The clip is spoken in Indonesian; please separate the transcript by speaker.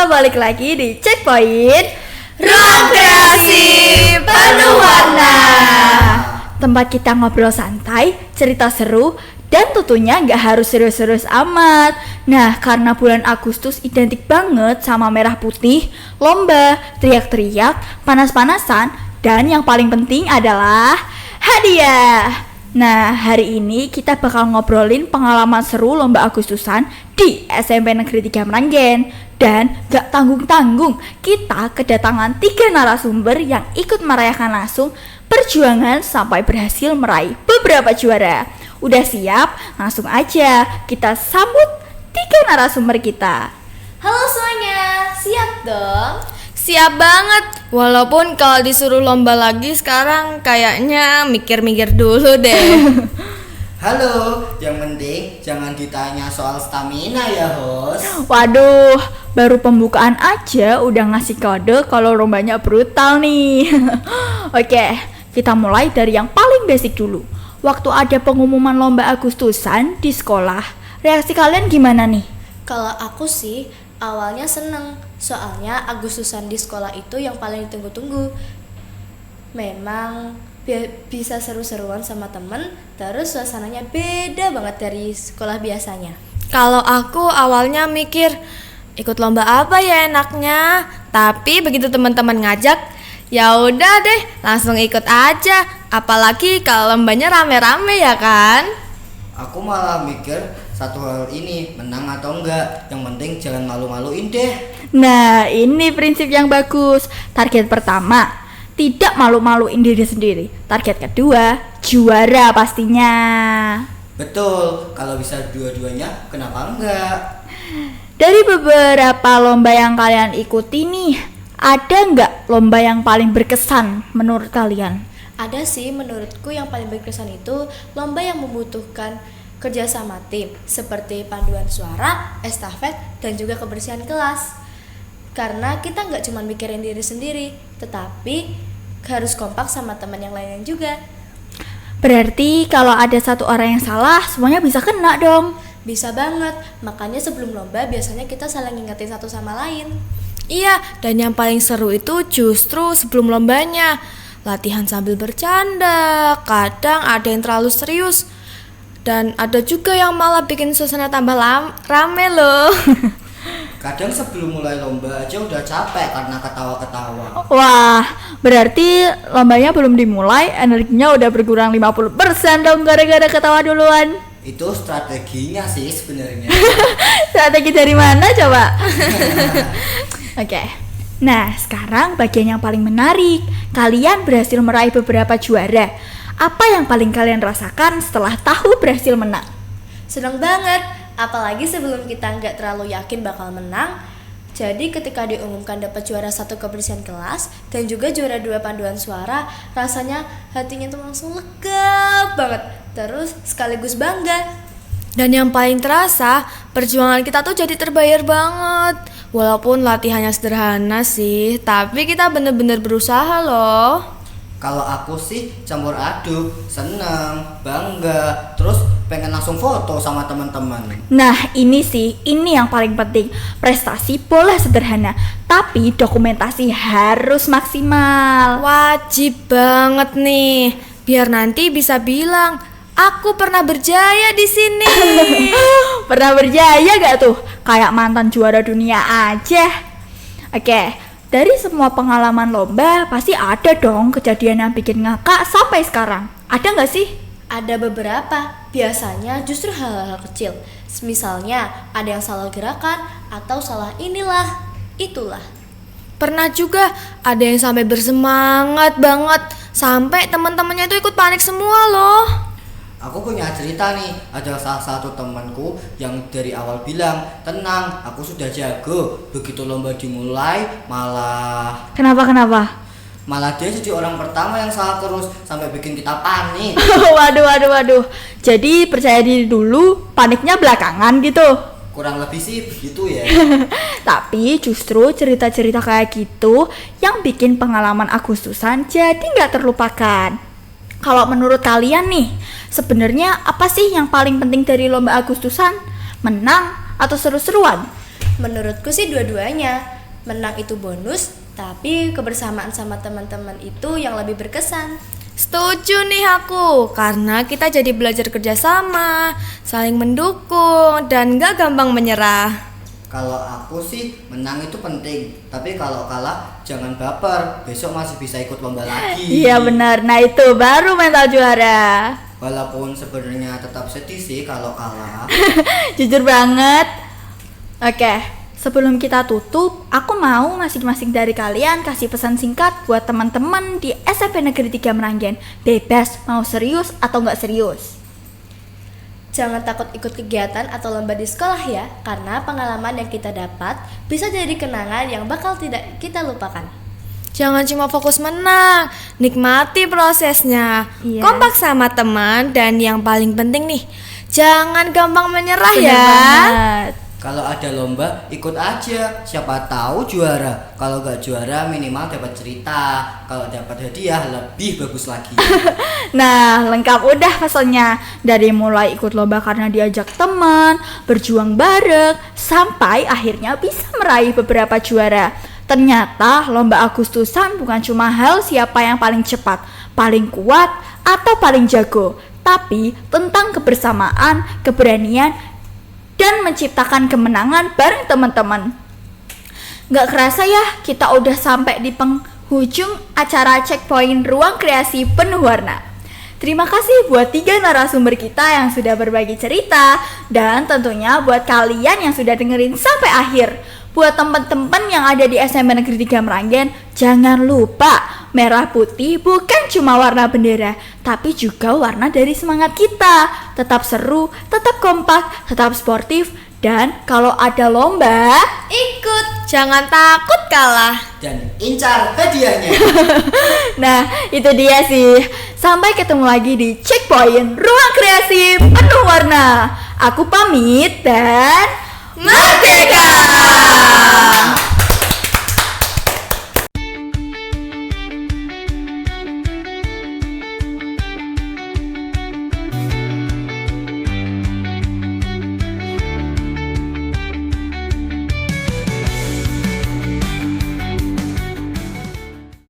Speaker 1: balik lagi di Checkpoint
Speaker 2: Ruang Kreasi Penuh Warna.
Speaker 1: Tempat kita ngobrol santai, cerita seru, dan tentunya nggak harus serius-serius amat. Nah, karena bulan Agustus identik banget sama merah putih, lomba, teriak-teriak, panas-panasan, dan yang paling penting adalah hadiah. Nah, hari ini kita bakal ngobrolin pengalaman seru lomba Agustusan di SMP Negeri 3 Meranggen. Dan gak tanggung-tanggung, kita kedatangan 3 narasumber yang ikut merayakan langsung perjuangan sampai berhasil meraih beberapa juara. Udah siap? Langsung aja kita sambut 3 narasumber kita.
Speaker 2: Halo semuanya, siap dong? Siap banget, walaupun kalau disuruh lomba lagi sekarang kayaknya mikir-mikir dulu deh.
Speaker 3: Halo, yang penting jangan ditanya soal stamina ya host.
Speaker 1: Waduh, baru pembukaan aja udah ngasih kode kalau lombanya brutal nih. Oke, kita mulai dari yang paling basic dulu. Waktu ada pengumuman lomba Agustusan di sekolah, reaksi kalian gimana nih?
Speaker 4: Kalau aku sih awalnya seneng, soalnya Agustusan di sekolah itu yang paling ditunggu-tunggu. Memang bisa seru-seruan sama temen, terus suasananya beda banget dari sekolah biasanya.
Speaker 2: Kalau aku awalnya mikir ikut lomba apa ya enaknya, tapi begitu teman-teman ngajak, ya udah deh langsung ikut aja. Apalagi kalau lombanya rame-rame ya kan.
Speaker 3: Aku malah mikir satu hal ini, menang atau enggak, yang penting jangan malu-maluin deh.
Speaker 1: Nah, ini prinsip yang bagus. Target pertama, tidak malu-maluin diri sendiri. Target kedua, juara pastinya.
Speaker 3: Betul, kalau bisa dua-duanya kenapa enggak?
Speaker 1: Dari beberapa lomba yang kalian ikuti nih, ada nggak lomba yang paling berkesan menurut kalian?
Speaker 4: Ada sih, menurutku yang paling berkesan itu lomba yang membutuhkan kerjasama tim, seperti panduan suara, estafet, dan juga kebersihan kelas. Karena kita nggak cuma mikirin diri sendiri, tetapi harus kompak sama teman yang lainnya juga.
Speaker 1: Berarti kalau ada satu orang yang salah, semuanya bisa kena dong.
Speaker 4: Bisa banget, makanya sebelum lomba biasanya kita saling ngingetin satu sama lain.
Speaker 2: Iya, dan yang paling seru itu justru sebelum lombanya. Latihan sambil bercanda, kadang ada yang terlalu serius, dan ada juga yang malah bikin suasana tambah rame loh.
Speaker 3: Kadang sebelum mulai lomba aja udah capek karena ketawa-ketawa.
Speaker 1: Wah, berarti lombanya belum dimulai, energinya udah berkurang 50% dong gara-gara ketawa duluan.
Speaker 3: Itu strateginya sih sebenarnya.
Speaker 1: Strategi dari mana coba? Oke. Nah, sekarang bagian yang paling menarik. Kalian berhasil meraih beberapa juara. Apa yang paling kalian rasakan setelah tahu berhasil menang?
Speaker 4: Seneng banget, apalagi sebelum kita nggak terlalu yakin bakal menang. Jadi ketika diumumkan dapat juara 1 kebersihan kelas dan juga juara 2 panduan suara, rasanya hatinya tuh langsung lega banget. Terus sekaligus bangga.
Speaker 2: Dan yang paling terasa, perjuangan kita tuh jadi terbayar banget. Walaupun latihannya sederhana sih, tapi kita bener-bener berusaha loh.
Speaker 3: Kalau aku sih campur aduk, seneng, bangga, terus pengen langsung foto sama teman-teman.
Speaker 1: Nah, ini yang paling penting. Prestasi boleh sederhana, tapi dokumentasi harus maksimal.
Speaker 2: Wajib banget nih, biar nanti bisa bilang, aku pernah berjaya di sini.
Speaker 1: Pernah berjaya gak tuh? Kayak mantan juara dunia aja. Oke, dari semua pengalaman lomba pasti ada dong kejadian yang bikin ngakak sampai sekarang. Ada gak sih?
Speaker 4: Ada beberapa, biasanya justru hal-hal kecil. Misalnya ada yang salah gerakan atau salah inilah, itulah.
Speaker 2: Pernah juga ada yang sampai bersemangat banget, sampai teman-temannya itu ikut panik semua loh.
Speaker 3: Aku punya cerita nih, ada salah satu temanku yang dari awal bilang, tenang, aku sudah jago. Begitu lomba dimulai, malah dia jadi orang pertama yang salah terus, sampai bikin kita panik.
Speaker 1: Waduh. Jadi percaya diri dulu, paniknya belakangan gitu.
Speaker 3: Kurang lebih sih begitu ya.
Speaker 1: Tapi justru cerita-cerita kayak gitu yang bikin pengalaman Agustusan jadi gak terlupakan. Kalau menurut kalian nih, sebenarnya apa sih yang paling penting dari lomba Agustusan? Menang atau seru-seruan?
Speaker 4: Menurutku sih dua-duanya. Menang itu bonus, tapi kebersamaan sama teman-teman itu yang lebih berkesan.
Speaker 2: Setuju nih aku, karena kita jadi belajar kerjasama, saling mendukung, dan gak gampang menyerah.
Speaker 3: Kalau aku sih menang itu penting, tapi kalau kalah jangan baper, besok masih bisa ikut lomba lagi.
Speaker 1: Iya benar, nah itu baru mental juara.
Speaker 3: Walaupun sebenarnya tetap sedih sih kalau kalah.
Speaker 1: Jujur banget. Oke, sebelum kita tutup, aku mau masing-masing dari kalian kasih pesan singkat buat teman-teman di SMP Negeri 3 Meranggen. Bebas mau serius atau nggak serius.
Speaker 4: Jangan takut ikut kegiatan atau lomba di sekolah ya, karena pengalaman yang kita dapat bisa jadi kenangan yang bakal tidak kita lupakan.
Speaker 2: Jangan cuma fokus menang, nikmati prosesnya.
Speaker 1: Iya.
Speaker 2: Kompak sama teman, dan yang paling penting nih, jangan gampang menyerah
Speaker 1: Bener
Speaker 2: ya.
Speaker 1: banget.
Speaker 3: Kalau ada lomba ikut aja, siapa tahu juara. Kalau nggak juara minimal dapat cerita. Kalau dapat hadiah lebih bagus lagi.
Speaker 1: Nah, lengkap udah pesannya. Dari mulai ikut lomba karena diajak teman, berjuang bareng, sampai akhirnya bisa meraih beberapa juara. Ternyata lomba Agustusan bukan cuma hal siapa yang paling cepat, paling kuat, atau paling jago, tapi tentang kebersamaan, keberanian, dan menciptakan kemenangan bareng teman-teman. Gak kerasa ya, kita udah sampai di penghujung acara Checkpoint Ruang Kreasi Penuh Warna. Terima kasih buat 3 narasumber kita yang sudah berbagi cerita, dan tentunya buat kalian yang sudah dengerin sampai akhir. Buat teman-teman yang ada di SMP Negeri 3 Meranggen, jangan lupa merah putih bukan cuma warna bendera, tapi juga warna dari semangat kita. Tetap seru, tetap kompak, tetap sportif, dan kalau ada lomba,
Speaker 2: Ikut, jangan takut kalah.
Speaker 3: Dan incar hadiahnya.
Speaker 1: nah itu dia sih. Sampai ketemu lagi di Checkpoint Ruang Kreasi Penuh Warna. Aku pamit dan
Speaker 2: Merdeka!